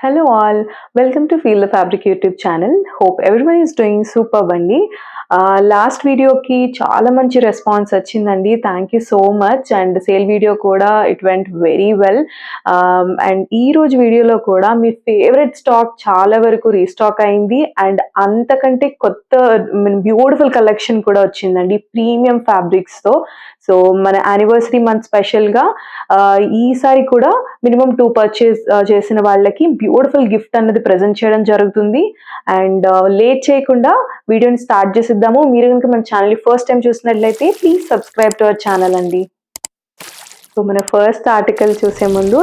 Hello all, welcome to Feel the Fabric YouTube channel. Hope everyone is doing superb అండి. Last వీడియోకి చాలా మంచి response వచ్చిందండి. Thank you so much. And sale video కూడా it went very well. And ఈ రోజు వీడియోలో కూడా మీ ఫేవరెట్ స్టాక్ చాలా వరకు రీస్టాక్ అయింది. అండ్ అంతకంటే కొత్త బ్యూటిఫుల్ కలెక్షన్ కూడా వచ్చిందండి ప్రీమియం ఫ్యాబ్రిక్స్తో. సో మన యానివర్సరీ మంత్ స్పెషల్గా ఈసారి కూడా మినిమం 2 పర్చేస్ చేసిన వాళ్ళకి బ్యూటిఫుల్ గిఫ్ట్ అన్నది ప్రెజెంట్ చేయడం జరుగుతుంది. అండ్ లేట్ చేయకుండా వీడియోని స్టార్ట్ చేసిద్దాము. మీరు కనుక మన ఛానల్ని ఫస్ట్ టైం చూసినట్లయితే please subscribe to our channel అండి. సో మన ఫస్ట్ ఆర్టికల్ చూసే ముందు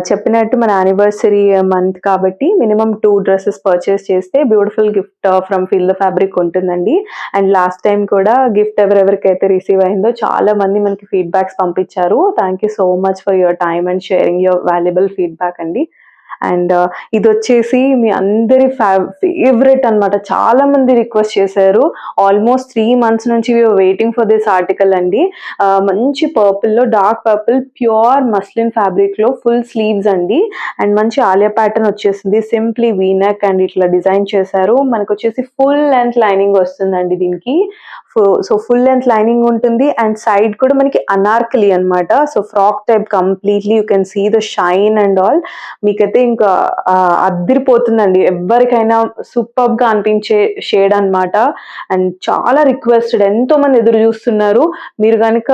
చెప్పినట్టు మన యానివర్సరీ మంత్ కాబట్టి మినిమం 2 డ్రెస్సెస్ పర్చేస్ చేస్తే beautiful gift from feel the fabric ఉంటుందండి. అండ్ లాస్ట్ టైం కూడా గిఫ్ట్ ఎవరెవరికైతే రిసీవ్ అయిందో చాలా మంది మనకి ఫీడ్బ్యాక్స్ పంపించారు. Thank you so much for your time and sharing your valuable feedback అండి. అండ్ ఇది వచ్చేసి మీ అందరి ఫేవరెట్ అనమాట. చాలా మంది రిక్వెస్ట్ చేశారు. ఆల్మోస్ట్ 3 months నుంచి వెయిటింగ్ ఫర్ దిస్ ఆర్టికల్ అండి. మంచి పర్పుల్లో, డార్క్ పర్పుల్, ప్యూర్ మస్లిన్ ఫ్యాబ్రిక్లో ఫుల్ స్లీవ్స్ అండి. అండ్ మంచి ఆలియా ప్యాటర్న్ వచ్చేసింది. సింప్లీ వీనెక్ అండ్ ఇట్లా డిజైన్ చేశారు. మనకు వచ్చేసి ఫుల్ లెంత్ లైనింగ్ వస్తుందండి దీనికి. సో ఫుల్ లెంత్ లైనింగ్ ఉంటుంది. అండ్ సైడ్ కూడా మనకి అనార్కలి అనమాట. So frock type completely you can see the shine and all. మీకైతే ఇంకా అద్దిరిపోతుందండి. ఎవరికైనా సూపర్ గా అనిపించే షేడ్ అనమాట. అండ్ చాలా రిక్వెస్టెడ్, ఎంతో మంది ఎదురు చూస్తున్నారు. మీరు కనుక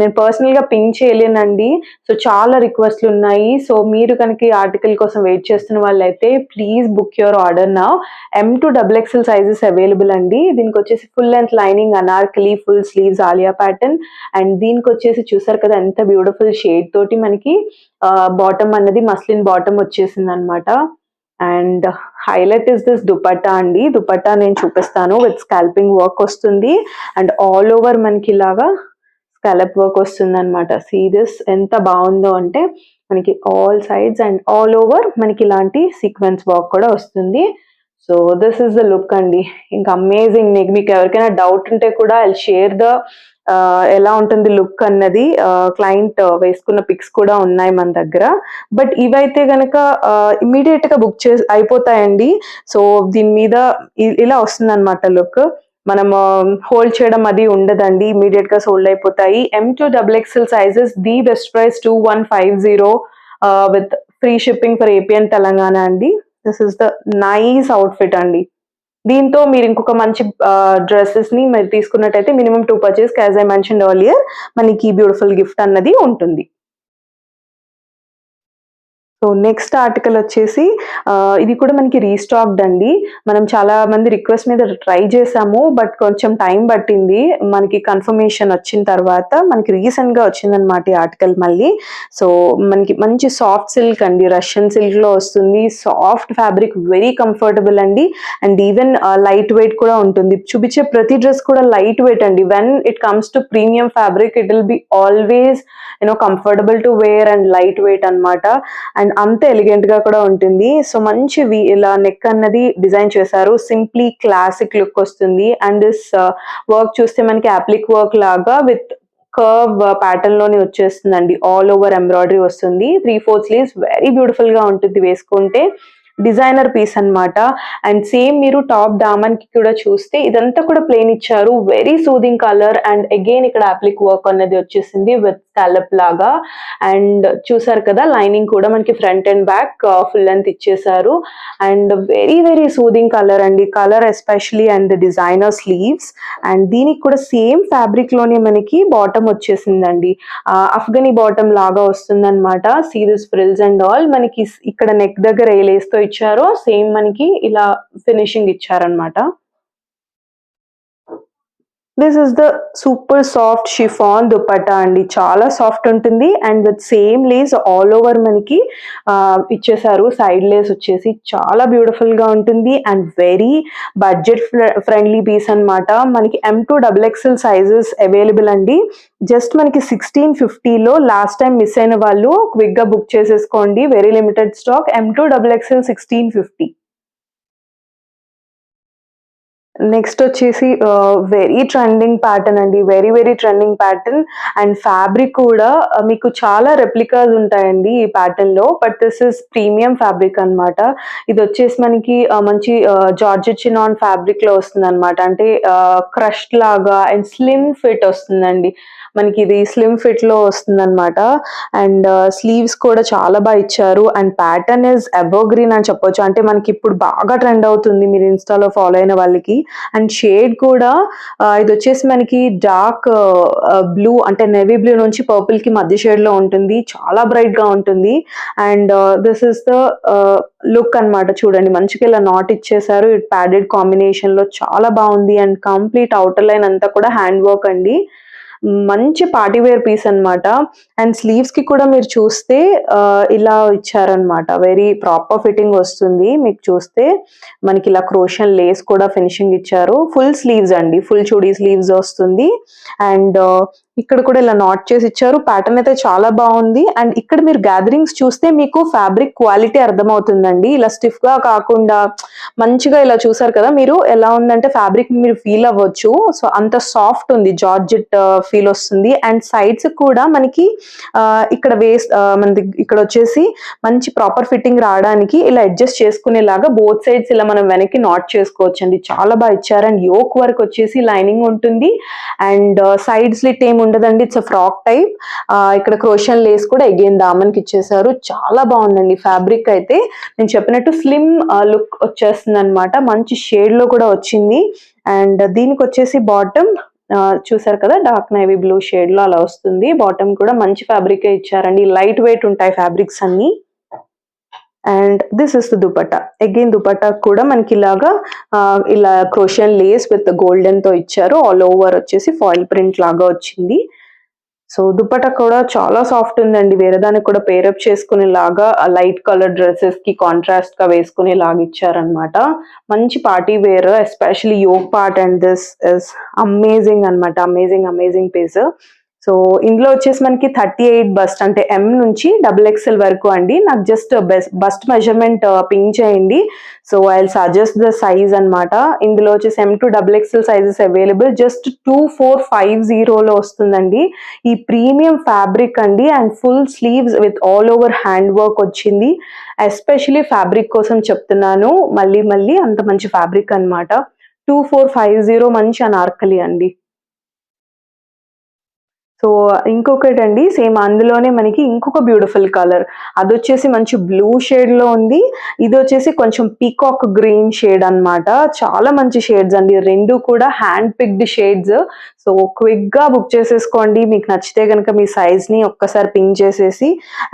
నేను పర్సనల్ గా పింక్ చేయలేనండి. సో చాలా రిక్వెస్ట్లు ఉన్నాయి. సో మీరు కనుక ఈ ఆర్టికల్ కోసం వెయిట్ చేస్తున్న వాళ్ళైతే please book your order now. M to XXL sizes available అండి. దీనికి వచ్చేసి full length lining, Anarkali, full sleeves, Alia pattern. And దీనికి వచ్చేసి చూసారు కదా ఎంత బ్యూటిఫుల్ షేడ్ తోటి మనకి బాటమ్ అన్నది మస్లిన్ బాటమ్ వచ్చేసింది అనమాట. And highlight is this dupatta అండి. దుపట్టా నేను చూపిస్తాను. విత్ స్కాల్పింగ్ వర్క్ వస్తుంది. అండ్ ఆల్ ఓవర్ మనకి ఇలాగా స్కాలప్ వర్క్ వస్తుంది అనమాట. సీ దిస్ ఎంత బాగుందో అంటే మనకి all sides and all over మనకి ఇలాంటి సీక్వెన్స్ వర్క్ కూడా వస్తుంది. So this is the look అండి. ఇంకా అమేజింగ్. మీకు ఎవరికైనా డౌట్ ఉంటే కూడా ఐ షేర్ ద ఎలా ఉంటుంది లుక్ అన్నది. క్లయింట్ వేసుకున్న పిక్స్ కూడా ఉన్నాయి మన దగ్గర. బట్ ఇవైతే గనక ఇమీడియట్ గా బుక్ అయిపోతాయండి. సో దీని మీద ఇలా వస్తుంది అనమాట లుక్. మనం హోల్డ్ చేయడం అది ఉండదండి. ఇమీడియట్ గా సోల్డ్ అయిపోతాయి. M to XXL sizes, the best price 2150 with free shipping for AP and Telangana అండి. This is the nice outfit అండి. దీంతో మీరు ఇంకొక మంచి డ్రెస్సెస్ ని మీరు తీసుకున్నట్టయితే minimum 2 purchase, as I mentioned earlier, మనకి బ్యూటిఫుల్ గిఫ్ట్ అన్నది ఉంటుంది. సో నెక్స్ట్ ఆర్టికల్ వచ్చేసి ఇది కూడా మనకి రీస్టాక్డ్ అండి. మనం చాలా మంది రిక్వెస్ట్ మీద ట్రై చేసాము. బట్ కొంచెం టైం పట్టింది మనకి కన్ఫర్మేషన్ వచ్చిన తర్వాత. మనకి రీసెంట్ గా వచ్చిందనమాట ఈ ఆర్టికల్ మళ్ళీ. సో మనకి మంచి సాఫ్ట్ సిల్క్ అండి, రష్యన్ సిల్క్ లో వస్తుంది. సాఫ్ట్ ఫ్యాబ్రిక్, వెరీ కంఫర్టబుల్ అండి. అండ్ ఈవెన్ లైట్ వెయిట్ కూడా ఉంటుంది. చూపించే ప్రతి డ్రెస్ కూడా లైట్ వెయిట్ అండి. When it comes to premium fabric it will be always comfortable to wear and light weight అనమాట. అండ్ అంత ఎలిగెంట్ గా కూడా ఉంటుంది. సో మంచి ఇలా నెక్ అన్నది డిజైన్ చేశారు. సింప్లీ క్లాసిక్ లుక్ వస్తుంది. అండ్ దిస్ వర్క్ చూస్తే మనకి అప్లిక్ వర్క్ లాగా విత్ కర్వ్ ప్యాటర్న్ లోని వచ్చేస్తుందండి. ఆల్ ఓవర్ ఎంబ్రాయిడరీ వస్తుంది. 3/4 స్లీవ్స్, వెరీ బ్యూటిఫుల్ గా ఉంటుంది వేసుకుంటే. డిజైనర్ పీస్ అనమాట. అండ్ సేమ్ మీరు టాప్ దామన్ కి కూడా చూస్తే ఇదంతా కూడా ప్లెయిన్ ఇచ్చారు. Very soothing colour. And again ఇక్కడ అప్లిక్ వర్క్ అనేది వచ్చేసింది విత్ స్కాలప్ లాగా. అండ్ చూసారు కదా లైనింగ్ కూడా మనకి front and back full length ఇచ్చేసారు. And very very soothing colour అండి. Colour especially. And designer sleeves. And దీనికి కూడా సేమ్ ఫ్యాబ్రిక్ లోనే మనకి బాటమ్ వచ్చేసిందండి. అఫ్ఘనీ బాటమ్ లాగా వస్తుంది అనమాట. See this frills and all. మనకి ఇక్కడ నెక్ దగ్గర ఏ లేస్ తో ఇచ్చారో సేమ్ మనకి ఇలా ఫినిషింగ్ ఇచ్చారనమాట. This is the super soft chiffon dupatta అండి. చాలా సాఫ్ట్ ఉంటుంది. And with same lace all over మనకి ఇచ్చేసారు. సైడ్ లేస్ వచ్చేసి చాలా బ్యూటిఫుల్ గా ఉంటుంది. And very budget friendly piece అనమాట. మనకి M to XXL sizes available అండి. జస్ట్ మనకి 1650లో లాస్ట్ టైం మిస్ అయిన వాళ్ళు క్విక్ గా బుక్ చేసేసుకోండి. Very limited stock. M to XXL 1650. Next వచ్చేసి వెరీ ట్రెండింగ్ ప్యాటర్న్ అండి. Very trending pattern. And fabric కూడా మీకు చాలా రెప్లికాస్ ఉంటాయండి ఈ ప్యాటర్న్‌లో. But this is premium fabric అనమాట. ఇదొచ్చేసి మనకి మంచి జార్జెట్ చినాన్ ఫ్యాబ్రిక్‌లో వస్తుందనమాట. అంటే క్రష్డ్ లాగా అండ్ స్లిమ్ ఫిట్ వస్తుందండి. మనకి ఇది స్లిమ్ ఫిట్‌లో వస్తుందనమాట. అండ్ స్లీవ్స్ కూడా చాలా ఇచ్చారు. అండ్ ప్యాటర్న్ ఈస్ ఎవర్‌గ్రీన్ అని చెప్పొచ్చు. అంటే మనకిప్పుడు బాగా ట్రెండ్ అవుతుంది మీరు ఇన్‌స్టాలో ఫాలో అయిన వాళ్ళకి. అండ్ షేడ్ కూడా ఇదొచ్చేసి మనకి డార్క్ బ్లూ అంటే నేవీ బ్లూ నుంచి పర్పుల్‌కి మధ్య షేడ్‌లో ఉంటుంది. చాలా బ్రైట్‌గా ఉంటుంది. And this is the look అనమాట. చూడండి మంచిగా ఇలా నాట్ ఇచ్చేసారు. ఇది ప్యాడెడ్ కాంబినేషన్‌లో చాలా బావుంది. అండ్ కంప్లీట్ ఔటర్ లైన్ అంతా కూడా హ్యాండ్ వర్క్ అండి. మంచి పార్టీ వేర్ పీస్ అనమాట. అండ్ స్లీవ్స్‌కి కూడా మీరు చూస్తే ఇలా ఇచ్చారనమాట. వెరీ ప్రాపర్ ఫిట్టింగ్ వస్తుంది. మీకు చూస్తే మనకి ఇలా క్రోషియన్ లేస్ కూడా ఫినిషింగ్ ఇచ్చారు. ఫుల్ స్లీవ్స్ అండి. ఫుల్ చుడీ స్లీవ్స్ వస్తుంది. అండ్ ఇక్కడ కూడా ఇలా నాట్ చేసి ఇచ్చారు. ప్యాటర్న్ అయితే చాలా బాగుంది. అండ్ ఇక్కడ మీరు గ్యాదరింగ్స్ చూస్తే మీకు ఫ్యాబ్రిక్ క్వాలిటీ అర్థమవుతుందండి. ఇలా స్టిఫ్‌గా కాకుండా మంచిగా ఇలా చూసారు కదా మీరు, ఎలా ఉందంటే ఫ్యాబ్రిక్ మీరు ఫీల్ అవ్వచ్చు. సో అంత సాఫ్ట్ ఉంది. జార్జెట్ ఫీల్ వస్తుంది. అండ్ సైడ్స్ కూడా మనకి ఇక్కడ మనది ఇక్కడ వచ్చేసి మంచి ప్రాపర్ ఫిట్టింగ్ రావడానికి ఇలా అడ్జస్ట్ చేసుకునేలాగా బోత్ సైడ్స్ ఇలా మనం వెనక్కి నాట్ చేసుకోవచ్చు అండి. చాలా బాగా ఇచ్చారు. అండ్ యోక్ వర్క్ వచ్చేసి లైనింగ్ ఉంటుంది. అండ్ సైడ్ స్లిట్ ఏమి ఉండదండి. It's frock type. ఇక్కడ క్రోషియన్ లేస్ కూడా అగైన్ దామన్కి ఇచ్చేసారు. చాలా బాగుందండి ఫ్యాబ్రిక్ అయితే. నేను చెప్పినట్టు స్లిమ్ లుక్ వచ్చేస్తుంది అనమాట. మంచి షేడ్ లో కూడా వచ్చింది. అండ్ దీనికి వచ్చేసి బాటమ్ చూసారు కదా డార్క్ నేవీ బ్లూ షేడ్ లో అలా వస్తుంది. బాటమ్ కూడా మంచి ఫ్యాబ్రిక్ ఇచ్చారండి. లైట్ వెయిట్ ఉంటాయి ఫ్యాబ్రిక్స్ అన్ని. And this is the dupatta. Again dupatta కూడా మనకి ఇలాగా ఇలా క్రోషియన్ లేస్ విత్ గోల్డెన్ తో ఇచ్చారు. ఆల్ ఓవర్ వచ్చేసి ఫాయిల్ ప్రింట్ లాగా వచ్చింది. సో దుపట్టా కూడా చాలా సాఫ్ట్ ఉందండి. వేరే దానికి కూడా పేరప్ చేసుకునేలాగా లైట్ కలర్ డ్రెస్సెస్ కి కాంట్రాస్ట్ గా వేసుకునేలాగా ఇచ్చారనమాట. మంచి party wear, especially yoke part. And this is amazing అనమాట. Amazing piece. సో ఇందులో వచ్చేసి మనకి 38 బస్ట్ అంటే ఎం నుంచి XXL వరకు అండి. నాకు జస్ట్ బస్ట్ మెజర్మెంట్ పింక్ చేయండి. So I will suggest the size అనమాట. ఇందులో వచ్చేసి M to XXL sizes available. Just 2450లో వస్తుందండి. ఈ ప్రీమియం ఫ్యాబ్రిక్ అండి. And full sleeves with all over hand work వచ్చింది. ఎస్పెషలీ ఫ్యాబ్రిక్ కోసం చెప్తున్నాను. మళ్ళీ అంత మంచి ఫ్యాబ్రిక్ అనమాట. 2450 మంచి అనార్కలి అండి. సో ఇంకొకటండి సేమ్ అందులోనే మనకి ఇంకొక బ్యూటిఫుల్ కలర్. అదొచ్చేసి మంచి బ్లూ షేడ్ లో ఉంది. ఇది వచ్చేసి కొంచెం పీకాక్ గ్రీన్ షేడ్ అనమాట. చాలా మంచి షేడ్స్ అండి. రెండు కూడా hand picked shades. So quick గా బుక్ చేసేసుకోండి. మీకు నచ్చితే కనుక మీ సైజ్ ని ఒక్కసారి పింక్ చేసేసి.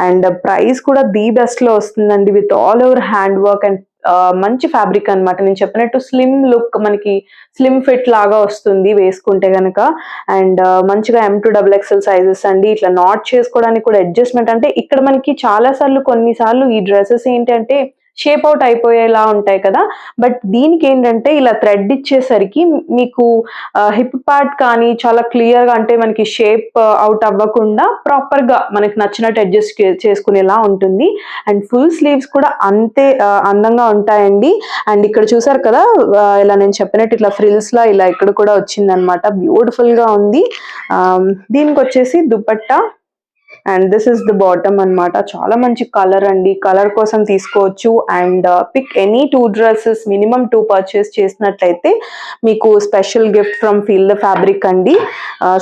అండ్ ప్రైస్ కూడా ది బెస్ట్ లో వస్తుందండి. With all over hand work and మంచి ఫ్యాబ్రిక్ అనమాట. నేను చెప్పినట్టు స్లిమ్ లుక్, మనకి స్లిమ్ ఫిట్ లాగా వస్తుంది వేసుకుంటే గనక. అండ్ మంచిగా M to XXL సైజెస్ అండి. ఇట్లా నాట్ చేసుకోవడానికి కూడా అడ్జస్ట్మెంట్. అంటే ఇక్కడ మనకి కొన్నిసార్లు ఈ డ్రెస్సెస్ ఏంటంటే షేప్ అవుట్ అయిపోయేలా ఉంటాయి కదా. బట్ దీనికి ఏంటంటే ఇలా థ్రెడ్ ఇచ్చేసరికి మీకు హిప్ పార్ట్ కానీ చాలా క్లియర్ గా, అంటే మనకి షేప్ అవుట్ అవ్వకుండా ప్రాపర్ గా మనకి నచ్చినట్టు అడ్జస్ట్ చేసుకునేలా ఉంటుంది. అండ్ ఫుల్ స్లీవ్స్ కూడా అంతే అందంగా ఉంటాయండి. అండ్ ఇక్కడ చూసారు కదా ఇలా నేను చెప్పినట్టు ఇట్లా ఫ్రిల్స్ లా ఇలా ఇక్కడ కూడా వచ్చిందనమాట. బ్యూటిఫుల్ గా ఉంది. దీనికి వచ్చేసి dupatta. And this is the bottom అనమాట. చాలా మంచి కలర్ అండి. కలర్ కోసం తీసుకోవచ్చు. And pick any 2 dresses, minimum 2 purchase చేసినట్లయితే మీకు special gift from feel the fabric అండి.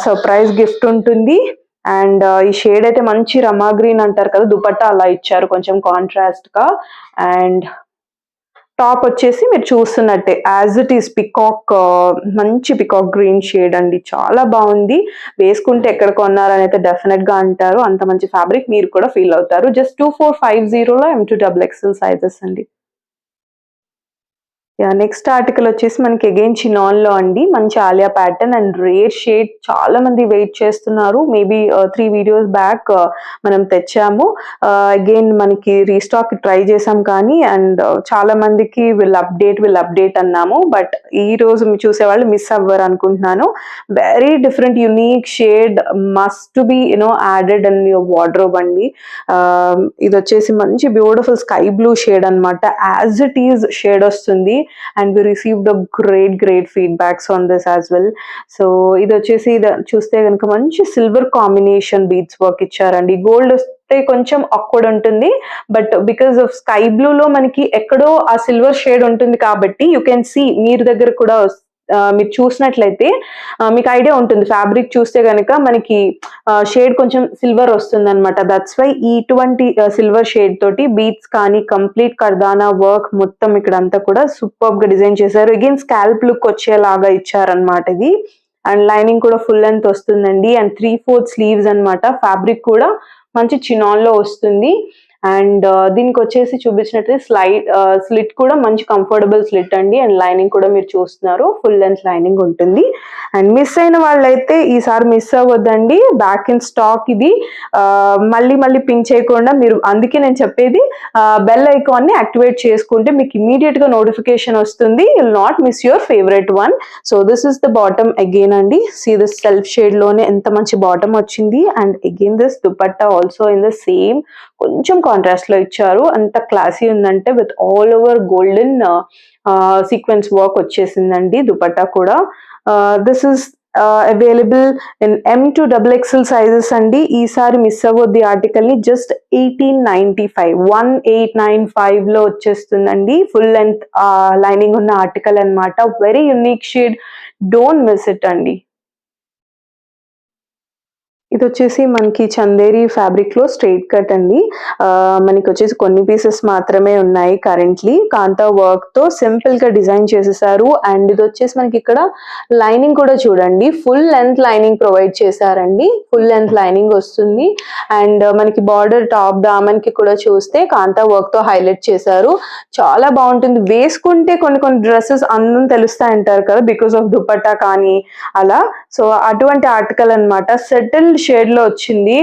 సర్ప్రైజ్ గిఫ్ట్ ఉంటుంది. అండ్ ఈ షేడ్ అయితే మంచి రమా గ్రీన్ అంటారు కదా, దుపట్టా అలా ఇచ్చారు కొంచెం కాంట్రాస్ట్ గా. అండ్ టాప్ వచ్చేసి మీరు చూస్తున్నట్టే యాజ్ ఇట్ ఈస్ పికాక్, మంచి పికాక్ గ్రీన్ షేడ్ అండి. చాలా బాగుంది. వేసుకుంటే ఎక్కడ కొన్నారని అయితే డెఫినెట్ గా అంటారు. అంత మంచి ఫ్యాబ్రిక్ మీరు కూడా ఫీల్ అవుతారు. జస్ట్ 2450లో M to XXL సైజెస్ అండి. నెక్స్ట్ ఆర్టికల్ వచ్చేసి మనకి అగైన్ చినాన్ లో అండి. మంచి Alia pattern and rare shade. చాలా మంది వెయిట్ చేస్తున్నారు. మేబీ 3 వీడియోస్ బ్యాక్ మనం తెచ్చాము. అగైన్ మనకి రీస్టాక్ ట్రై చేసాం కానీ, అండ్ చాలా మందికి విల్ అప్డేట్ అన్నాము. బట్ ఈ రోజు చూసేవాళ్ళు మిస్ అవ్వరు అనుకుంటున్నాను. Very different unique shade, must be added in your wardrobe అండి. ఇది వచ్చేసి మంచి బ్యూటిఫుల్ స్కై బ్లూ షేడ్ అనమాట. యాజ్ ఇట్ ఈజ్ షేడ్ వస్తుంది. And we received great feedbacks on this as well. So ఇది వచ్చేసి చూస్తే కనుక మంచి సిల్వర్ కాంబినేషన్ బీడ్స్ వర్క్ ఇచ్చారండి. గోల్డ్ వస్తే కొంచెం ఆక్వర్డ్ ఉంటుంది, but because of sky blue లో మనకి ఎక్కడో ఆ సిల్వర్ షేడ్ ఉంటుంది కాబట్టి యూ కెన్ సీ, మీరు దగ్గర కూడా మీరు చూసినట్లయితే మీకు ఐడియా ఉంటుంది. ఫ్యాబ్రిక్ చూస్తే కనుక మనకి షేడ్ కొంచెం సిల్వర్ వస్తుంది అనమాట. దట్స్ వై ఇటువంటి సిల్వర్ షేడ్ తోటి బీడ్స్ కానీ కంప్లీట్ కర్దానా వర్క్ మొత్తం ఇక్కడ అంతా కూడా సూపర్ గా డిజైన్ చేశారు. అగైన్ స్కాల్ప్ లుక్ వచ్చేలాగా ఇచ్చారనమాట ఇది. అండ్ లైనింగ్ కూడా ఫుల్ లెంత్ వస్తుందండి. అండ్ 3/4 స్లీవ్స్ అనమాట. ఫ్యాబ్రిక్ కూడా మంచి చినాన్ లో వస్తుంది. అండ్ దీనికి వచ్చేసి చూపించినట్టు స్లిట్ కూడా మంచి కంఫర్టబుల్ స్లిట్ అండి. అండ్ లైనింగ్ కూడా మీరు చూస్తున్నారు, ఫుల్ లెంత్ లైనింగ్ ఉంటుంది. అండ్ మిస్ అయిన వాళ్ళైతే ఈసారి మిస్ అవ్వద్దండి, బ్యాక్ ఇన్ స్టాక్ ఇది. మళ్ళీ పింక్ చేయకుండా మీరు, అందుకే నేను చెప్పేది బెల్ ఐకాన్ ని యాక్టివేట్ చేసుకుంటే మీకు ఇమీడియట్ గా నోటిఫికేషన్ వస్తుంది. You'll not miss your favourite one. So this is the bottom again అండి. సీ దిస్ సెల్ఫ్ షేడ్ లోనే ఎంత మంచి బాటమ్ వచ్చింది. And again this dupatta also in the same కొంచెం కాంట్రాస్ట్ లో ఇచ్చారు. అంత క్లాసీ ఉందంటే with all over golden sequence work వచ్చేసిందండి దుపట్టా కూడా. This is available in M to XXL sizes అండి. ఈసారి మిస్ అవ్వద్ది ఆర్టికల్ ని. జస్ట్ 1895 లో వచ్చేస్తుందండి. ఫుల్ లెంత్ లైనింగ్ ఉన్న ఆర్టికల్ అన్నమాట. Very unique shade, don't miss it అండి. ఇది వచ్చేసి మనకి చందేరి ఫ్యాబ్రిక్ లో స్ట్రైట్ కట్ అండి. మనకి వచ్చేసి కొన్ని పీసెస్ మాత్రమే ఉన్నాయి కరెంట్లీ. కాంతా వర్క్ తో సింపుల్ గా డిజైన్ చేసేసారు. అండ్ ఇది వచ్చేసి మనకి ఇక్కడ లైనింగ్ కూడా చూడండి, ఫుల్ లెంత్ లైనింగ్ ప్రొవైడ్ చేశారండి. ఫుల్ లెంత్ లైనింగ్ వస్తుంది. అండ్ మనకి బార్డర్ టాప్ దామన్ కి కూడా చూస్తే కాంతా వర్క్ తో హైలైట్ చేశారు. చాలా బాగుంటుంది. వేసుకుంటే కొన్ని డ్రెస్సెస్ అందం తెలుస్తాయి అంటారు కదా, బికాస్ ఆఫ్ దుపట్టా కానీ అలా. సో అటువంటి ఆర్టికల్ అన్నమాట. సెటిల్ షేడ్ లో వచ్చింది,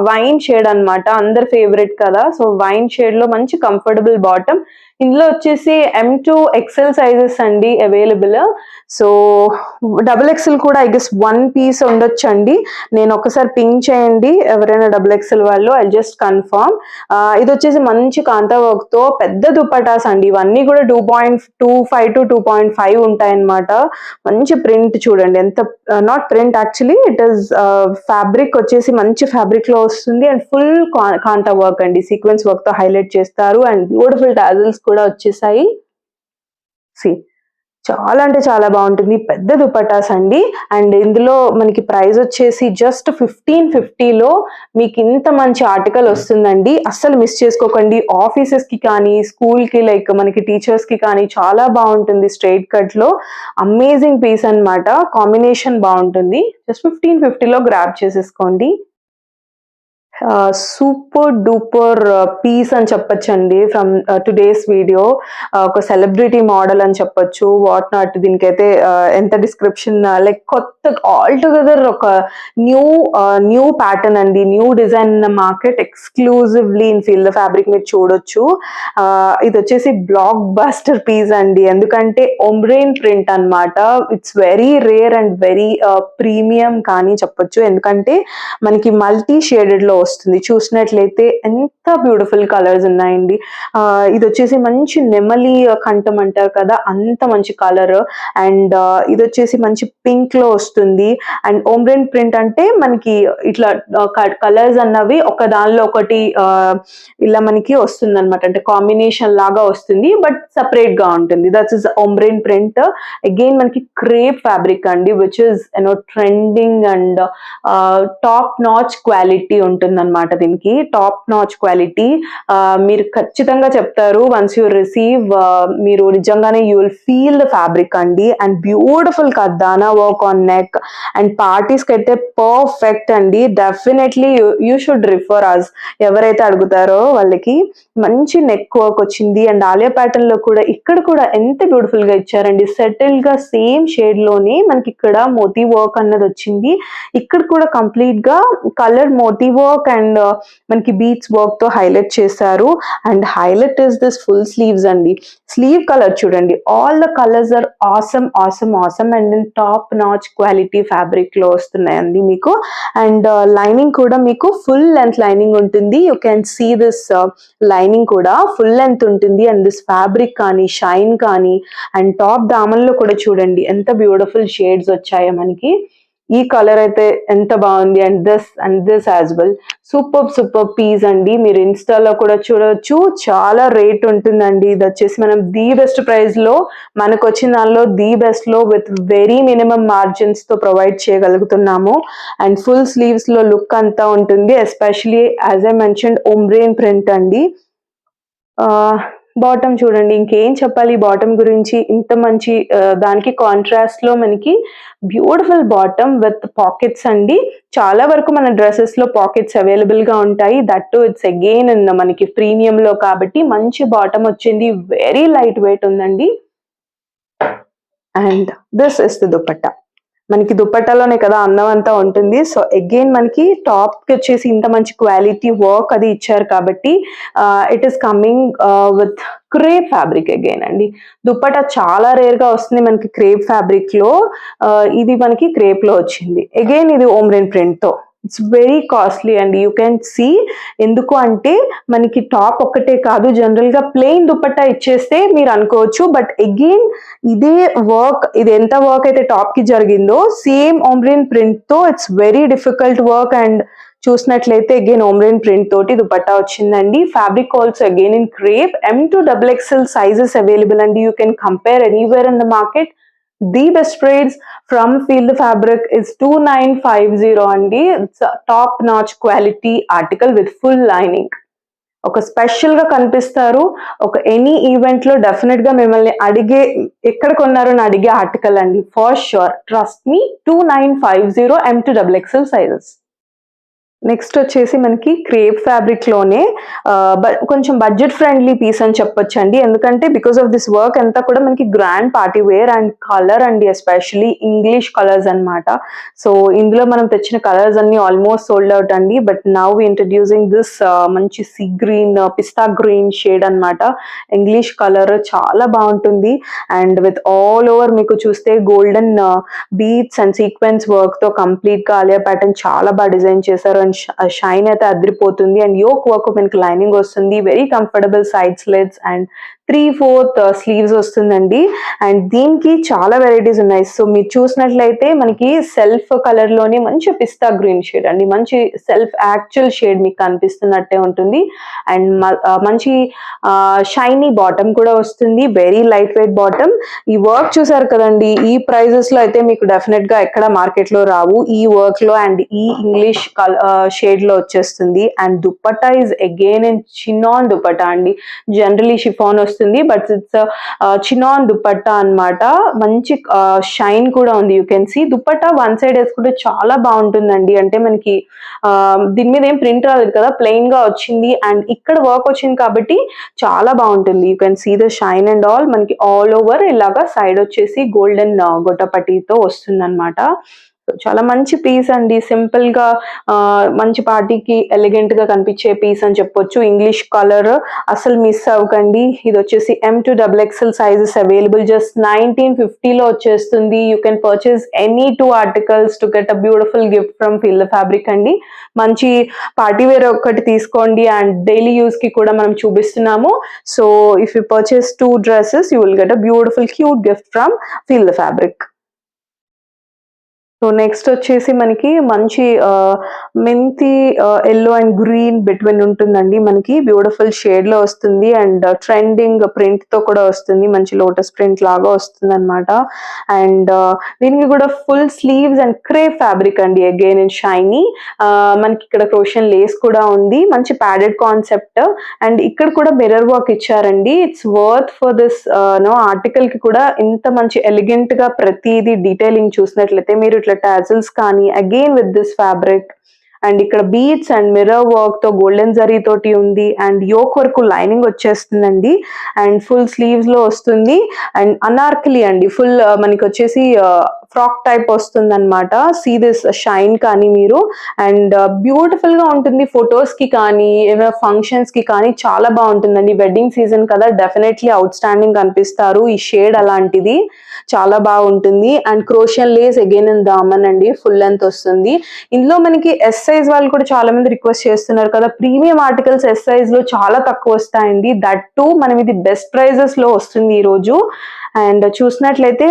వైన్ షేడ్ అన్నమాట, అందరి ఫేవరెట్ కదా. సో వైన్ షేడ్ లో మంచి కంఫర్టబుల్ బాటమ్. ఇందులో వచ్చేసి M to XL సైజెస్ అండి అవైలబుల్. సో XXL కూడా ఐ గెస్ 1 పీస్ ఉండొచ్చు అండి. నేను ఒకసారి పింక్ చేయండి ఎవరైనా XXL వాళ్ళు, ఐ జస్ట్ కన్ఫర్మ్. ఇది వచ్చేసి మంచి కాంతా వర్క్ తో పెద్ద దుపటాస్ అండి. ఇవన్నీ కూడా 2.25 to 2.5 ఉంటాయి అన్నమాట. మంచి ప్రింట్ చూడండి, ఎంత not print actually it is fabric వచ్చేసి మంచి ఫ్యాబ్రిక్ లో వస్తుంది. అండ్ ఫుల్ కాంతా వర్క్ అండి, సీక్వెన్స్ వర్క్ తో హైలైట్ చేస్తారు. అండ్ బ్యూటిఫుల్ టాజిల్స్ కూడా వచ్చేసాయి. చాలా అంటే చాలా బాగుంటుంది, పెద్ద దుపటాస్ అండి. అండ్ ఇందులో మనకి ప్రైస్ వచ్చేసి జస్ట్ 1550లో మీకు ఇంత మంచి ఆర్టికల్ వస్తుందండి. అస్సలు మిస్ చేసుకోకండి. ఆఫీసెస్ కి కానీ, స్కూల్ కి, లైక్ మనకి టీచర్స్ కి కానీ చాలా బాగుంటుంది. స్ట్రైట్ కట్ లో అమేజింగ్ పీస్ అన్నమాట. కాంబినేషన్ బాగుంటుంది. జస్ట్ 1550లో గ్రాబ్ చేసేసుకోండి. సూపర్ డూపర్ పీస్ అని చెప్పొచ్చండి ఫ్రమ్ టుడేస్ వీడియో. ఒక సెలబ్రిటీ మోడల్ అని చెప్పొచ్చు, వాట్ నాట్. దీనికైతే ఎంత డిస్క్రిప్షన్, లైక్ కొత్త ఆల్ టుగెదర్ ఒక న్యూ ప్యాటర్న్ అండి, new design market, exclusively in feel the fabric మీరు చూడొచ్చు. ఇది వచ్చేసి బ్లాక్ బస్టర్ పీస్ అండి, ఎందుకంటే ఒమ్బ్రెయిన్ ప్రింట్ అన్నమాట. It's very rare and very premium కానీ చెప్పొచ్చు, ఎందుకంటే మనకి మల్టీ షేడెడ్ లో వస్తుంది. చూసినట్లయితే ఎంత బ్యూటిఫుల్ కలర్స్ ఉన్నాయండి. ఇది వచ్చేసి మంచి నెమలి కంఠం అంటారు కదా, అంత మంచి కలర్. అండ్ ఇది వచ్చేసి మంచి పింక్ లో వస్తుంది. అండ్ ఓమ్బ్రెయిన్ ప్రింట్ అంటే మనకి ఇట్లా కలర్స్ అన్నవి ఒక దానిలో ఒకటి ఇలా మనకి వస్తుంది అనమాట, అంటే కాంబినేషన్ లాగా వస్తుంది, బట్ సపరేట్ గా ఉంటుంది. That's is ombre print. Again మనకి క్రేప్ ఫ్యాబ్రిక్ అండి, which is trending and top notch quality ఉంటుంది అనమాట. దీనికి టాప్ నాచ్ క్వాలిటీ మీరు ఖచ్చితంగా చెప్తారు. వన్స్ యూ రిసీవ్, మీరు నిజంగానే you will feel the fabric అండి. అండ్ బ్యూటిఫుల్ కర్దానా work on neck. And parties కి అయితే పర్ఫెక్ట్ అండి. Definitely you should refer us. ఎవరైతే అడుగుతారో వాళ్ళకి మంచి నెక్ వర్క్ వచ్చింది. అండ్ ఆలియా ప్యాటర్న్ లో కూడా ఇక్కడ కూడా ఎంత బ్యూటిఫుల్ గా ఇచ్చారండి. సెటిల్ గా సేమ్ షేడ్ లోనే మనకి ఇక్కడ మోతీ వర్క్ అన్నది వచ్చింది. ఇక్కడ కూడా కంప్లీట్ గా కలర్ మోతీ వర్క్ అండ్ మనకి బీట్స్ వర్క్ తో హైలైట్ చేశారు. And highlight is this full sleeves అండి. స్లీవ్ కలర్ చూడండి, all the colours are awesome awesome awesome and top notch quality fabric లో వస్తున్నాయండి మీకు. అండ్ లైనింగ్ కూడా మీకు ఫుల్ లెంత్ లైనింగ్ ఉంటుంది. You can see this lining కూడా ఫుల్ లెంత్ ఉంటుంది. అండ్ దిస్ ఫ్యాబ్రిక్ కానీ షైన్ కానీ అండ్ టాప్ దామన్లో కూడా చూడండి ఎంత బ్యూటిఫుల్ షేడ్స్ వచ్చాయో మనకి. ఈ కలర్ అయితే ఎంత బాగుంది. And this as well super piece అండి. మీరు ఇన్స్టాలో కూడా చూడవచ్చు, చాలా రేట్ ఉంటుందండి. ఇది వచ్చేసి మనం ది బెస్ట్ ప్రైస్ లో మనకు వచ్చిన దానిలో ది బెస్ట్ లో విత్ వెరీ మినిమం మార్జిన్స్ తో ప్రొవైడ్ చేయగలుగుతున్నాము. అండ్ ఫుల్ స్లీవ్స్ లో లుక్ అంతా ఉంటుంది. Especially as I mention ombre print అండి. బాటమ్ చూడండి, ఇంకేం చెప్పాలి బాటమ్ గురించి. ఇంత మంచి దానికి కాంట్రాస్ట్ లో మనకి బ్యూటిఫుల్ బాటమ్ విత్ పాకెట్స్ అండి. చాలా వరకు మన డ్రెస్సెస్ లో పాకెట్స్ అవైలబుల్ గా ఉంటాయి. దట్ టు ఇట్స్ అగైన్ మనకి ప్రీమియం లో కాబట్టి మంచి బాటమ్ వచ్చింది. వెరీ లైట్ వెయిట్ ఉందండి. And this is the dupatta. మనకి దుపట్టాలోనే కదా అందం అంతా ఉంటుంది. సో అగైన్ మనకి టాప్ కి వచ్చేసి ఇంత మంచి క్వాలిటీ వర్క్ అది ఇచ్చారు కాబట్టి it is coming with crepe fabric again అండి. దుపట్టా చాలా రేర్ గా వస్తుంది మనకి క్రేప్ ఫ్యాబ్రిక్ లో. ఇది మనకి క్రేప్ లో వచ్చింది. అగైన్ ఇది ఓమ్రెన్ ప్రింట్ తో. ఇట్స్ వెరీ కాస్ట్లీ అండి. You can see. ఎందుకు అంటే మనకి టాప్ ఒక్కటే కాదు, జనరల్ గా ప్లెయిన్ దుపట్టా ఇచ్చేస్తే మీరు అనుకోవచ్చు, బట్ అగైన్ ఇదే వర్క్, ఇది ఎంత వర్క్ అయితే టాప్ కి జరిగిందో సేమ్ ఓమ్బ్రెన్ ప్రింట్ తో it's very difficult work. And చూసినట్లయితే అగైన్ ఓమ్బ్రెన్ ప్రింట్ తోటి దుపట్టా వచ్చిందండి. Fabric also again in crepe. M to XXL sizes available అండి. You can compare anywhere in the market. The best price from Feel the Fabric is 2950 అండి. It's top notch quality article with full lining. ఒక special గా కనిపిస్తారు. ఒక any event లో definite గా మిమ్మల్ని అడిగే, ఎక్కడ కొన్నారు అని అడిగే ఆర్టికల్ అండి. For sure, trust me. 2950 M to XXL sizes. Next వచ్చేసి మనకి క్రేప్ ఫ్యాబ్రిక్ లోనే కొంచెం బడ్జెట్ ఫ్రెండ్లీ పీస్ అని చెప్పొచ్చు అండి. ఎందుకంటే బికాస్ ఆఫ్ దిస్ వర్క్ అంతా కూడా మనకి grand party wear and colour అండి, ఎస్పెషలీ ఇంగ్లీష్ కలర్స్ అన్నమాట. సో ఇందులో మనం తెచ్చిన కలర్స్ అన్ని ఆల్మోస్ట్ సోల్డ్ అవుట్ అండి. బట్ నౌ ఇంట్రడ్యూసింగ్ దిస్ మంచి sea green, pista green shade అన్నమాట. ఇంగ్లీష్ కలర్ చాలా బాగుంటుంది. అండ్ విత్ ఆల్ ఓవర్ మీకు చూస్తే golden beads and sequins work తో కంప్లీట్ గా ఆలియా ప్యాటర్న్ చాలా బాగా డిజైన్ చేశారు. అండ్ షైన్ అయితే అదిరిపోతుంది. అండ్ యోక్ వర్క్ మనకి లైనింగ్ వస్తుంది. Very comfortable side slits and 3/4 sleeves వస్తుందండి. అండ్ దీనికి చాలా వెరైటీస్ ఉన్నాయి. సో మీరు చూసినట్లయితే మనకి సెల్ఫ్ కలర్ లోనే మంచి పిస్తా గ్రీన్ షేడ్ అండి, మంచి సెల్ఫ్ యాక్చువల్ షేడ్ మీకు కనిపిస్తున్నట్టే ఉంటుంది. అండ్ మంచి షైనీ బాటమ్ కూడా వస్తుంది. Very light weight bottom. ఈ వర్క్ చూసారు కదండి, ఈ ప్రైజెస్ లో అయితే మీకు డెఫినెట్ గా ఎక్కడ మార్కెట్ లో రావు ఈ వర్క్ లో. అండ్ ఈ ఇంగ్లీష్ షేడ్ లో వచ్చేస్తుంది. And dupatta is again in chinon dupatta అండి. జనరలీ షిఫాన్ వస్తుంది, బట్ ఇట్స్ చినాన్ దుపట్టా అన్నమాట. మంచి షైన్ కూడా ఉంది. You can see dupatta one side వేసుకుంటే చాలా బాగుంటుందండి. అంటే మనకి దీని మీద ఏం ప్రింట్ రాలేదు కదా, ప్లెయిన్ గా వచ్చింది. అండ్ ఇక్కడ వర్క్ వచ్చింది కాబట్టి చాలా బాగుంటుంది. You can see the shine and all. మనకి ఆల్ ఓవర్ ఇలాగా సైడ్ వచ్చేసి గోల్డెన్ గొట్టపట్టితో వస్తుంది అనమాట. చాలా మంచి పీస్ అండి. సింపుల్ గా మంచి పార్టీకి ఎలిగెంట్ గా కనిపించే పీస్ అని చెప్పొచ్చు. ఇంగ్లీష్ కలర్ అసలు మిస్ అవ్వకండి. ఇది వచ్చేసి M to XXL sizes available. Just 1950 లో వచ్చేస్తుంది. You can purchase any 2 articles to get a beautiful gift from feel the fabric అండి. మంచి పార్టీ వేర్ ఒకటి తీసుకోండి. అండ్ డైలీ యూస్ కి కూడా మనం చూపిస్తున్నాము. So if you purchase 2 dresses you will get a beautiful cute gift from feel the fabric. So next వచ్చేసి మనకి మంచి మెంతి ఎల్లో అండ్ గ్రీన్ బిట్వీన్ ఉంటుందండి. మనకి బ్యూటిఫుల్ షేడ్ లో వస్తుంది. అండ్ ట్రెండింగ్ ప్రింట్ తో కూడా వస్తుంది. మంచి లోటస్ ప్రింట్ లాగా వస్తుంది అనమాట. అండ్ దీనికి కూడా full sleeves and crepe fabric అండి. Again in shiny. మనకి ఇక్కడ క్రోషియన్ లేస్ కూడా ఉంది. మంచి ప్యాడెడ్ కాన్సెప్ట్. అండ్ ఇక్కడ కూడా మిర్రర్ వర్క్ ఇచ్చారండి. It's worth for this article కి కూడా ఇంత మంచి ఎలిగెంట్ గా ప్రతిదీ డీటెయిలింగ్ చూసినట్లయితే మీరు ఇట్లా టాజిల్స్ కానీ again with this fabric. And ఇక్కడ బీట్స్ అండ్ మిర్రర్ వర్క్ తో గోల్డెన్ జరీ తోటి ఉంది. అండ్ యోక్ వరకు లైనింగ్ వచ్చేస్తుందండి. అండ్ ఫుల్ స్లీవ్స్ లో వస్తుంది. అండ్ అనార్కలి అండి. ఫుల్ మనకి వచ్చేసి ఫ్రాక్ టైప్ వస్తుంది అనమాట. సీ దిస్ షైన్ కానీ మీరు, అండ్ బ్యూటిఫుల్ గా ఉంటుంది ఫొటోస్ కి కానీ ఏమైనా ఫంక్షన్స్ కి కానీ చాలా బాగుంటుందండి. వెడ్డింగ్ సీజన్ కదా, డెఫినెట్లీ అవుట్ స్టాండింగ్ కనిపిస్తారు. ఈ షేడ్ అలాంటిది చాలా బాగుంటుంది. And క్రోషియన్ Lay's again in Daman అండి, ఫుల్ లెంత్ వస్తుంది. ఇందులో మనకి ఎస్ సైజ్ వాళ్ళు కూడా చాలా మంది రిక్వెస్ట్ చేస్తున్నారు కదా, ప్రీమియం ఆర్టికల్స్ ఎస్ సైజ్ లో చాలా తక్కువ వస్తాయండి. దట్ టు మనం ఇది బెస్ట్ ప్రైజెస్ లో వస్తుంది ఈ రోజు. అండ్ చూసినట్లయితే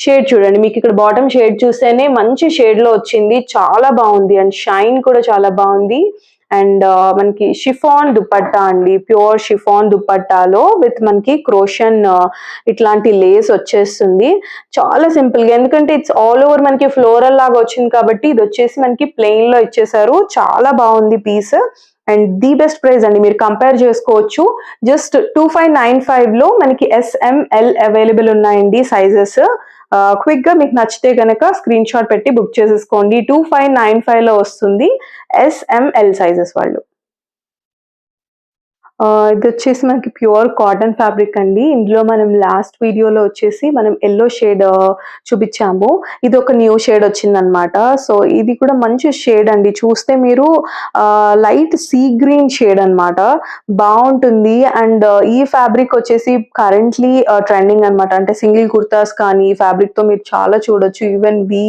షేడ్ చూడండి, మీకు ఇక్కడ బాటమ్ షేడ్ చూస్తేనే మంచి షేడ్ లో వచ్చింది, చాలా బాగుంది. అండ్ షైన్ కూడా చాలా బాగుంది. అండ్ మనకి షిఫాన్ దుపట్టా అండి, ప్యూర్ షిఫాన్ దుపట్టాలో విత్ మనకి క్రోషన్ ఇట్లాంటి లేస్ వచ్చేస్తుంది. చాలా సింపుల్ గా, ఎందుకంటే ఇట్స్ ఆల్ ఓవర్ మనకి ఫ్లోరల్ లాగా వచ్చింది కాబట్టి ఇది వచ్చేసి మనకి ప్లెయిన్ లో ఇచ్చేసారు. చాలా బాగుంది piece. And the best price అండి, మీరు కంపేర్ చేసుకోవచ్చు. జస్ట్ 2595 లో మనకి SML అవైలబుల్ ఉన్నాయండి సైజెస్. క్విక్ గా మీకు నచ్చితే కనుక స్క్రీన్ షాట్ పెట్టి బుక్ చేసేసుకోండి. 2595 లో వస్తుంది SML సైజెస్ వాళ్ళు. ఇది వచ్చేసి మనకి ప్యూర్ కాటన్ ఫ్యాబ్రిక్ అండి. ఇందులో మనం లాస్ట్ వీడియోలో వచ్చేసి మనం ఎల్లో షేడ్ చూపించాము, ఇది ఒక న్యూ షేడ్ వచ్చిందనమాట. సో ఇది కూడా మంచి షేడ్ అండి, చూస్తే మీరు లైట్ సీ గ్రీన్ షేడ్ అనమాట, బాగుంటుంది. అండ్ ఈ ఫ్యాబ్రిక్ వచ్చేసి కరెంట్లీ ట్రెండింగ్ అనమాట. అంటే సింగిల్ కుర్తాస్ కానీ ఈ ఫ్యాబ్రిక్ తో మీరు చాలా చూడొచ్చు. Even we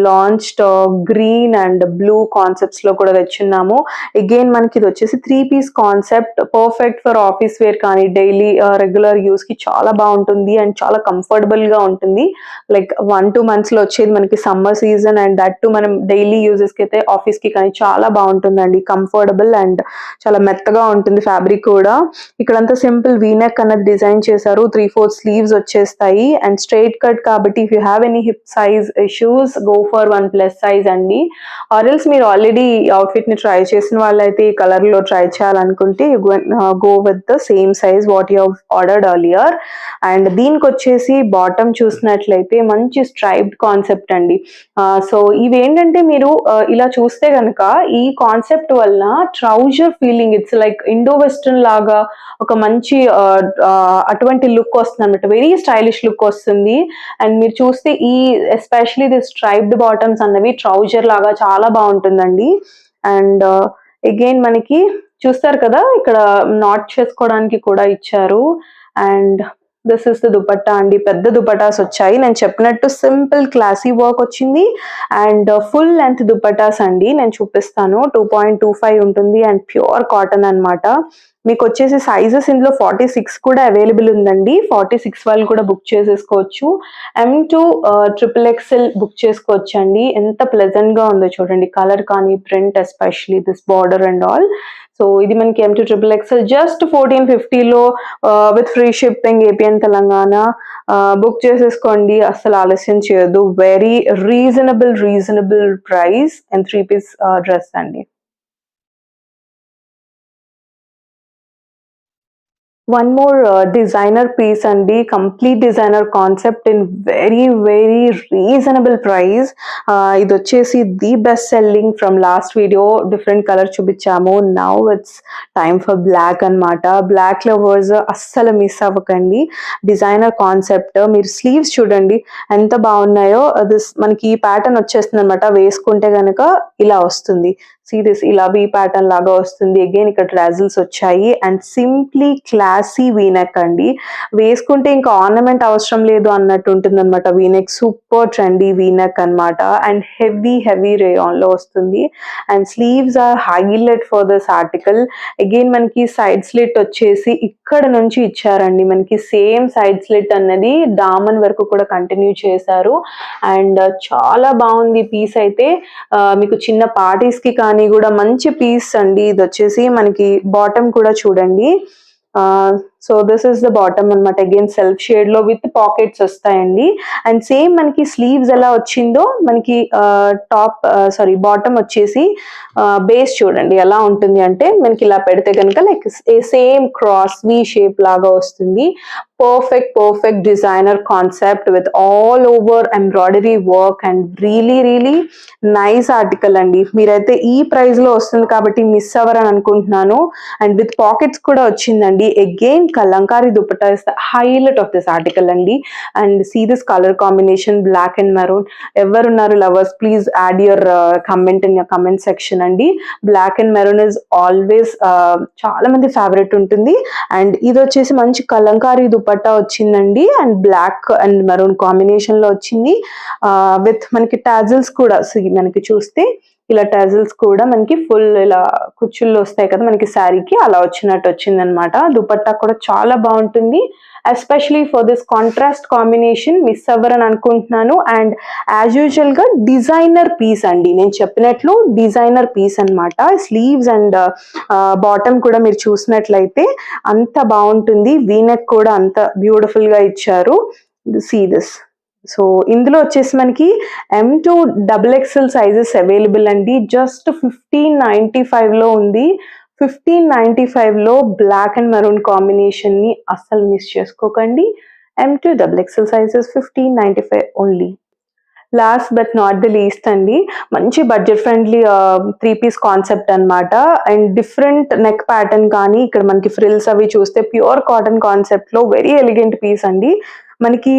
launched green and blue concepts లో కూడా తెచ్చున్నాము. అగైన్ మనకి ఇది వచ్చేసి 3 piece concept, perfect for office wear కానీ డైలీ రెగ్యులర్ యూస్ కి చాలా బాగుంటుంది. అండ్ చాలా కంఫర్టబుల్ గా ఉంటుంది. లైక్ 1-2 months లో వచ్చేది మనకి summer season, and that to మనం డైలీ యూజెస్ కి అయితే ఆఫీస్ కి కానీ చాలా బాగుంటుందండి. కంఫర్టబుల్ అండ్ చాలా మెత్తగా ఉంటుంది ఫ్యాబ్రిక్ కూడా. ఇక్కడంతా సింపుల్ వీనెక్ అన్నది డిజైన్ చేశారు, 3/4 స్లీవ్స్ వచ్చేస్తాయి. అండ్ స్ట్రైట్ కట్ కాబట్టి if you have any hip size issues go for 1+ size అండి. ఆర్ఎల్స్ మీరు ఆల్రెడీ అవుట్ఫిట్ ని ట్రై చేసిన వాళ్ళైతే ఈ కలర్ లో ట్రై చేయాలనుకుంటే go with the same size what you have ordered earlier. And దీనికి వచ్చేసి బాటమ్ చూసినట్లయితే మంచి స్ట్రైప్డ్ కాన్సెప్ట్ అండి. సో ఇవి ఏంటంటే మీరు ఇలా చూస్తే కనుక ఈ కాన్సెప్ట్ వల్ల trouser feeling, it's like Indo western లాగా ఒక మంచి అటువంటి లుక్ వస్తుంది అనమాట, వెరీ స్టైలిష్ లుక్ వస్తుంది. అండ్ మీరు చూస్తే ఈ ఎస్పెషలీ ది స్ట్రైప్డ్ బాటమ్స్ అన్నవి ట్రౌజర్ లాగా చాలా బాగుంటుందండి. అండ్ అగైన్ మనకి చూస్తారు కదా, ఇక్కడ నాట్ చేసుకోవడానికి కూడా ఇచ్చారు. And this is the dupatta అండి, పెద్ద దుపటాస్ వచ్చాయి. నేను చెప్పినట్టు సింపుల్ క్లాసీ వర్క్ వచ్చింది. అండ్ ఫుల్ లెంత్ దుపటాస్ అండి, నేను చూపిస్తాను. 2.25 ఉంటుంది అండ్ ప్యూర్ కాటన్ అనమాట. మీకు వచ్చేసి సైజెస్ ఇందులో 46 కూడా అవైలబుల్ ఉందండి. 46 వాళ్ళు కూడా బుక్ చేసేసుకోవచ్చు. M2 XXL బుక్ చేసుకోవచ్చు అండి. ఎంత ప్లెజెంట్ గా ఉందో చూడండి, కలర్ కానీ print, especially this border and all. So ఇది మనకి M2 XXL జస్ట్ 1450లో with free shipping AP and Telangana. Book చేసేసుకోండి, అస్సలు ఆలస్యం చేయొద్దు. Very reasonable price and 3 piece dress అండి. One more designer piece అండి, complete designer concept in very reasonable price. ఇది వచ్చేసి the best selling from last video, different colour చూపించాము. Now it's time for black అనమాట. బ్లాక్ లవర్స్ అస్సలు miss అవ్వకండి. Designer concept, మీరు sleeves చూడండి ఎంత బాగున్నాయో. అది మనకి ఈ ప్యాటర్న్ వచ్చేస్తుంది అనమాట, వేసుకుంటే కనుక ఇలా వస్తుంది. సీ దిస్, ఇలా వీ ప్యాటర్న్ లాగా వస్తుంది. అగైన్ ఇక్కడ ట్రాజిల్స్ వచ్చాయి. అండ్ సింప్లీ క్లాసీ వీనెక్ అండి, వేసుకుంటే ఇంకా ఆర్నమెంట్ అవసరం లేదు అన్నట్టు ఉంటుంది అనమాట. వీనెక్ సూపర్ ట్రెండీ వీనెక్ అనమాట. అండ్ హెవీ రేయాన్ లో వస్తుంది. And sleeves are highlight for this article. Again మనకి సైడ్ స్లిట్ వచ్చేసి ఇక్కడ నుంచి ఇచ్చారండి. మనకి సేమ్ సైడ్ స్లిట్ అన్నది డామన్ వరకు కూడా కంటిన్యూ చేశారు. అండ్ చాలా బాగుంది పీస్ అయితే. మీకు చిన్న పార్టీస్ కి కానీ కూడా మంచి పీస్ అండి. ఇది వచ్చేసి మనకి బాటమ్ కూడా చూడండి. So this is the bottom అనమాట. అగైన్ సెల్ఫ్ షేడ్ లో విత్ పాకెట్స్ వస్తాయండి. అండ్ సేమ్ మనకి స్లీవ్స్ ఎలా వచ్చిందో మనకి బాటమ్ వచ్చేసి బేస్ చూడండి ఎలా ఉంటుంది అంటే, మనకి ఇలా పెడితే కనుక like same cross V shape లాగా వస్తుంది. Perfect designer concept with all over embroidery work and really nice article అండి. మీరైతే ఈ ప్రైస్ లో వస్తుంది కాబట్టి మిస్ అవ్వరని అనుకుంటున్నాను. అండ్ విత్ పాకెట్స్ కూడా వచ్చిందండి. Again kalamkari dupatta is the highlight of this article andi. And see this color combination, black and maroon. Ever unnaru lovers, please add your comment in your comment section andi. Black and maroon is always చాలా మంది favourite ఉంటుంది. And ఇది వచ్చేసి మంచి కలంకారీ దుపట్టా వచ్చిందండి, and black and maroon combination లో వచ్చింది with మనకి టాజిల్స్ కూడా మనకి చూస్తే ఇలా టాజిల్స్ కూడా మనకి ఫుల్ ఇలా కుచ్చుళ్ళు వస్తాయి కదా మనకి శారీకి, అలా వచ్చినట్టు వచ్చింది అనమాట. దుపట్టా కూడా చాలా బాగుంటుంది, especially for this contrast combination. Miss అవ్వరని అనుకుంటున్నాను. అండ్ యాజ్ యూజువల్ గా డిజైనర్ పీస్ అండి, నేను చెప్పినట్లు డిజైనర్ పీస్ అనమాట. స్లీవ్స్ అండ్ బాటమ్ కూడా మీరు చూసినట్లయితే అంత బాగుంటుంది, వీనెక్ కూడా అంత బ్యూటిఫుల్ గా ఇచ్చారు. See this. సో ఇందులో వచ్చేసి మనకి M2 XXL సైజెస్ అవైలబుల్ అండి. జస్ట్ 1595 లో ఉంది. 1595 లో బ్లాక్ అండ్ మెరూన్ కాంబినేషన్ ని అస్సలు మిస్ చేసుకోకండి. M2 XXL sizes 1595 only. Last but not the least అండి, మంచి బడ్జెట్ ఫ్రెండ్లీ 3-piece కాన్సెప్ట్ అనమాట. అండ్ డిఫరెంట్ నెక్ ప్యాటర్న్ కానీ ఇక్కడ మనకి ఫ్రిల్స్ అవి చూస్తే ప్యూర్ కాటన్ కాన్సెప్ట్ లో వెరీ ఎలిగెంట్ పీస్ అండి. మనకి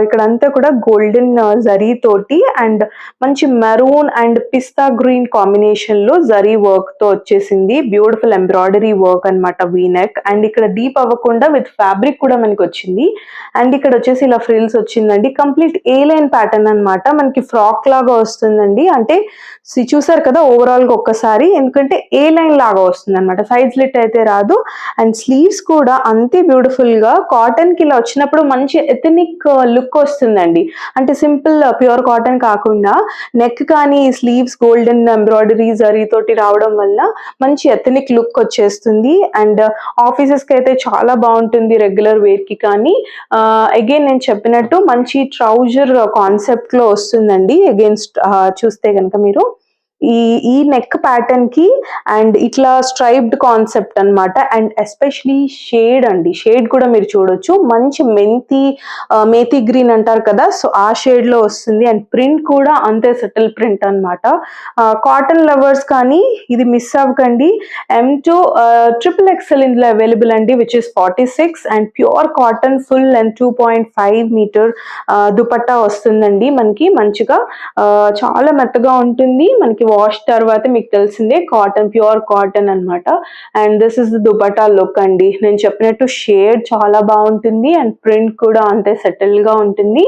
ఇక్కడ అంతా కూడా గోల్డెన్ జరీ తోటి అండ్ మంచి maroon and pista green combination లో జరీ వర్క్ తో వచ్చేసింది. బ్యూటిఫుల్ ఎంబ్రాయిడరీ వర్క్ అనమాట, వీనెక్. అండ్ ఇక్కడ డీప్ అవ్వకుండా విత్ ఫ్యాబ్రిక్ కూడా మనకి వచ్చింది. అండ్ ఇక్కడ వచ్చేసి ఇలా ఫ్రిల్స్ వచ్చిందండి. కంప్లీట్ ఏ లైన్ ప్యాటర్న్ అనమాట, మనకి ఫ్రాక్ లాగా వస్తుందండి. అంటే చూసారు కదా ఓవరాల్ గా ఒక్కసారి, ఎందుకంటే ఏ లైన్ లాగా వస్తుంది అనమాట, సైడ్ స్లిట్ అయితే రాదు. అండ్ స్లీవ్స్ కూడా అంతే బ్యూటిఫుల్ గా కాటన్ కి ఇలా వచ్చినప్పుడు మంచి ఎథనిక్ లుక్ వస్తుందండి. అంటే సింపుల్ ప్యూర్ కాటన్ కాకుండా నెక్ కానీ స్లీవ్స్ గోల్డెన్ ఎంబ్రాయిడరీ జరీ తోటి రావడం వల్ల మంచి ఎథనిక్ లుక్ వచ్చేస్తుంది. అండ్ ఆఫీసెస్ కి అయితే చాలా బాగుంటుంది, రెగ్యులర్ వేర్ కి. కానీ అగైన్ నేను చెప్పినట్టు మంచి ట్రౌజర్ కాన్సెప్ట్ లో వస్తుందండి. అగైన్స్ చూస్తే కనుక మీరు ఈ నెక్ ప్యాటర్న్ కి అండ్ ఇట్లా స్ట్రైప్డ్ కాన్సెప్ట్ అనమాట. అండ్ ఎస్పెషలీ షేడ్ అండి, షేడ్ కూడా మీరు చూడొచ్చు, మంచి మేతి గ్రీన్ అంటారు కదా, సో ఆ షేడ్ లో వస్తుంది. అండ్ ప్రింట్ కూడా అంతే సెటిల్ ప్రింట్ అనమాట. కాటన్ లవర్స్ కానీ ఇది మిస్ అవ్వకండి. M2 XXL ఇందులో అవైలబుల్ అండి, which is 46. And pure cotton full and 2.5 metre dupatta వస్తుందండి మనకి. మంచిగా చాలా మెత్తగా ఉంటుంది, మనకి వాష్ తర్వాత మీకు తెలిసిందే కాటన్, ప్యూర్ కాటన్ అనమాట. And this is the dupatta look అండి. నేను చెప్పినట్టు షేడ్ చాలా బాగుంటుంది అండ్ ప్రింట్ కూడా అంతే సెటిల్ గా ఉంటుంది.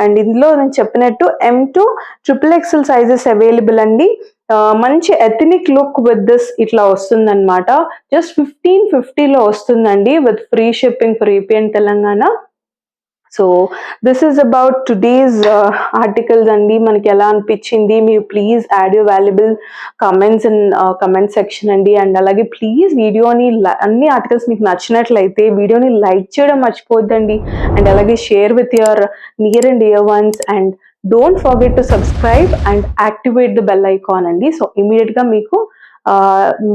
అండ్ ఇందులో నేను చెప్పినట్టు M2 XXL సైజెస్ అవైలబుల్ అండి. మంచి ఎథనిక్ లుక్ విత్ దిస్ ఇట్లా వస్తుంది అనమాట. జస్ట్ 1550 లో వస్తుందండి with free shipping for AP and Telangana. So this is about today's articles అండి. మనకి ఎలా అనిపించింది, మీరు please add your valuable comments in comment section అండి. అండ్ అలాగే ప్లీజ్ వీడియోని అన్ని ఆర్టికల్స్ మీకు నచ్చినట్లయితే వీడియోని లైక్ చేయడం మర్చిపోద్దండి. అండ్ అలాగే share with your near and dear ones. And don't forget to subscribe and activate the bell icon అండి. సో ఇమీడియట్ గా మీకు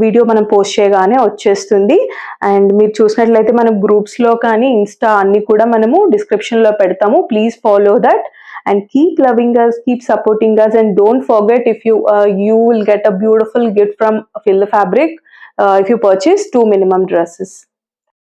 వీడియో మనం పోస్ట్ చేయగానే వచ్చేస్తుంది. అండ్ మీరు చూసినట్లయితే మనం గ్రూప్స్ లో కానీ ఇన్స్టా అన్ని కూడా మనము డిస్క్రిప్షన్ లో పెడతాము. Please follow that and keep loving us, keep supporting us, and don't forget, if you will get a beautiful gift from Feel the Fabric if you purchase 2 minimum dresses.